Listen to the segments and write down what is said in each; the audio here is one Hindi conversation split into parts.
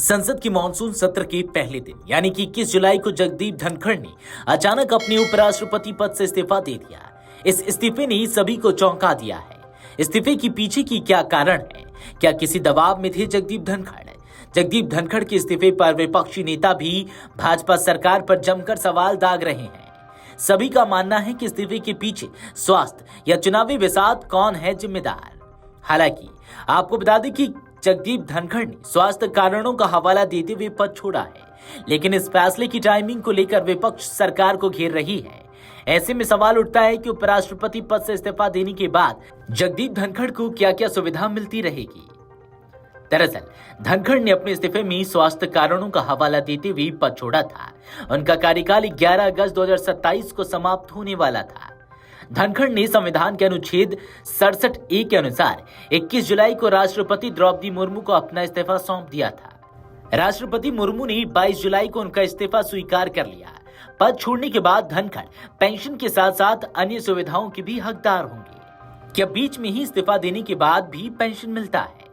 संसद के मानसून सत्र के पहले दिन यानी कि 21 जुलाई को जगदीप धनखड़ ने अचानक अपने उपराष्ट्रपति पद से इस्तीफा दे दिया। इस इस्तीफे ने सभी को चौंका दिया है। इस्तीफे के पीछे की क्या कारण है? क्या किसी दबाव में थे जगदीप धनखड़? जगदीप धनखड़ के इस्तीफे पर विपक्षी नेता भी भाजपा सरकार पर जमकर सवाल दाग रहे हैं। सभी का मानना है कि इस्तीफे के पीछे स्वास्थ्य या चुनावी विवाद कौन है जिम्मेदार। हालांकि आपको बता दें कि जगदीप धनखड़ ने स्वास्थ्य कारणों का हवाला देते हुए पद छोड़ा है, लेकिन इस फैसले की टाइमिंग को लेकर विपक्ष सरकार को घेर रही है। ऐसे में सवाल उठता है कि उपराष्ट्रपति पद से इस्तीफा देने के बाद जगदीप धनखड़ को क्या क्या सुविधा मिलती रहेगी। दरअसल धनखड़ ने अपने इस्तीफे में स्वास्थ्य कारणों का हवाला देते हुए पद छोड़ा था। उनका कार्यकाल 11 अगस्त 2027 को समाप्त होने वाला था। धनखड़ ने संविधान के अनुच्छेद 67A के अनुसार 21 जुलाई को राष्ट्रपति द्रौपदी मुर्मू को अपना इस्तीफा सौंप दिया था। राष्ट्रपति मुर्मू ने 22 जुलाई को उनका इस्तीफा स्वीकार कर लिया। पद छोड़ने के बाद धनखड़ पेंशन के साथ साथ अन्य सुविधाओं के भी हकदार होंगे। क्या बीच में ही इस्तीफा देने के बाद भी पेंशन मिलता है?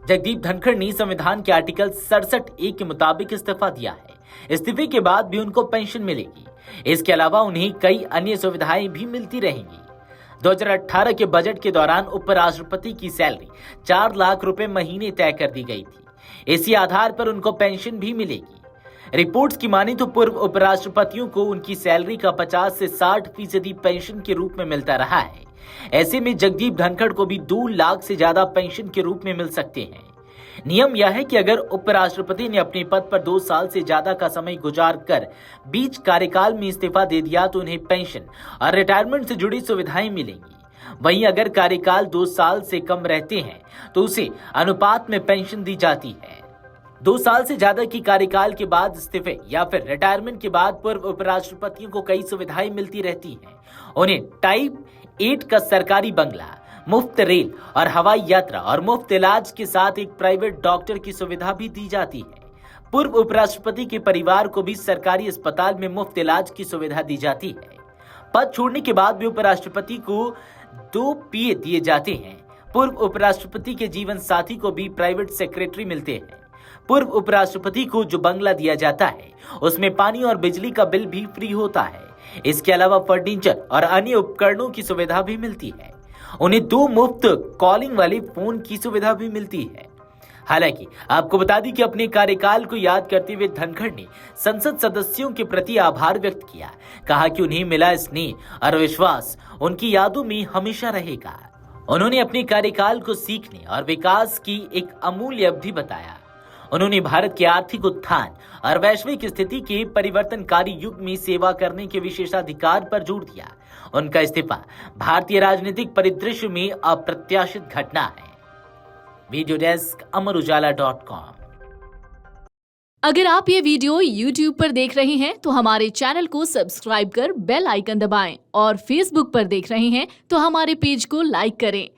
जगदीप धनखड़ ने संविधान के आर्टिकल 67A के मुताबिक इस्तीफा दिया है। इस्तीफे के बाद भी उनको पेंशन मिलेगी। इसके अलावा उन्हें कई अन्य सुविधाएं भी मिलती रहेंगी। 2018 के बजट के दौरान उपराष्ट्रपति की सैलरी 4 लाख रुपए महीने तय कर दी गई थी। इसी आधार पर उनको पेंशन भी मिलेगी। रिपोर्ट्स की माने तो पूर्व उपराष्ट्रपतियों को उनकी सैलरी का 50 से 60% पेंशन के रूप में मिलता रहा है। ऐसे में जगदीप धनखड़ को भी 2 लाख से ज्यादा पेंशन के रूप में मिल सकते हैं। नियम यह है कि अगर उपराष्ट्रपति ने अपने पद पर 2 साल से ज्यादा का समय गुजार कर बीच कार्यकाल में इस्तीफा दे दिया तो उन्हें पेंशन और रिटायरमेंट से जुड़ी सुविधाएं मिलेंगी। वहीं अगर कार्यकाल 2 साल से कम रहते हैं तो उसे अनुपात में पेंशन दी जाती है। 2 साल से ज्यादा की कार्यकाल के बाद इस्तीफे या फिर रिटायरमेंट के बाद पूर्व उपराष्ट्रपतियों को कई सुविधाएं मिलती रहती हैं। उन्हें टाइप 8 का सरकारी बंगला, मुफ्त रेल और हवाई यात्रा और मुफ्त इलाज के साथ एक प्राइवेट डॉक्टर की सुविधा भी दी जाती है। पूर्व उपराष्ट्रपति के परिवार को भी सरकारी अस्पताल में मुफ्त इलाज की सुविधा दी जाती है। पद छोड़ने के बाद भी उपराष्ट्रपति को 2 PA दिए जाते हैं। पूर्व उपराष्ट्रपति के जीवन साथी को भी प्राइवेट सेक्रेटरी मिलते हैं। पूर्व उपराष्ट्रपति को जो बंगला दिया जाता है उसमें पानी और बिजली का बिल भी फ्री होता है। इसके अलावा फर्नीचर और अन्य उपकरणों की सुविधा भी मिलती है। उन्हें 2 मुफ्त कॉलिंग वाले फोन की सुविधा भी मिलती है। हालांकि आपको बता दें कि अपने कार्यकाल को याद करते हुए धनखड़ ने संसद सदस्यों के प्रति आभार व्यक्त किया। कहा कि उन्हें मिला स्नेह और विश्वास उनकी यादों में हमेशा रहेगा। उन्होंने अपने कार्यकाल को सीखने और विकास की एक अमूल्य अवधि बताया। उन्होंने भारत के आर्थिक उत्थान और वैश्विक स्थिति के परिवर्तनकारी युग में सेवा करने के विशेषाधिकार पर जोर दिया। उनका इस्तीफा भारतीय राजनीतिक परिदृश्य में अप्रत्याशित घटना है। वीडियो डेस्क अमरउजाला.com। अगर आप ये वीडियो YouTube पर देख रहे हैं तो हमारे चैनल को सब्सक्राइब कर बेल आइकन दबाएं और Facebook पर देख रहे हैं तो हमारे पेज को लाइक करें।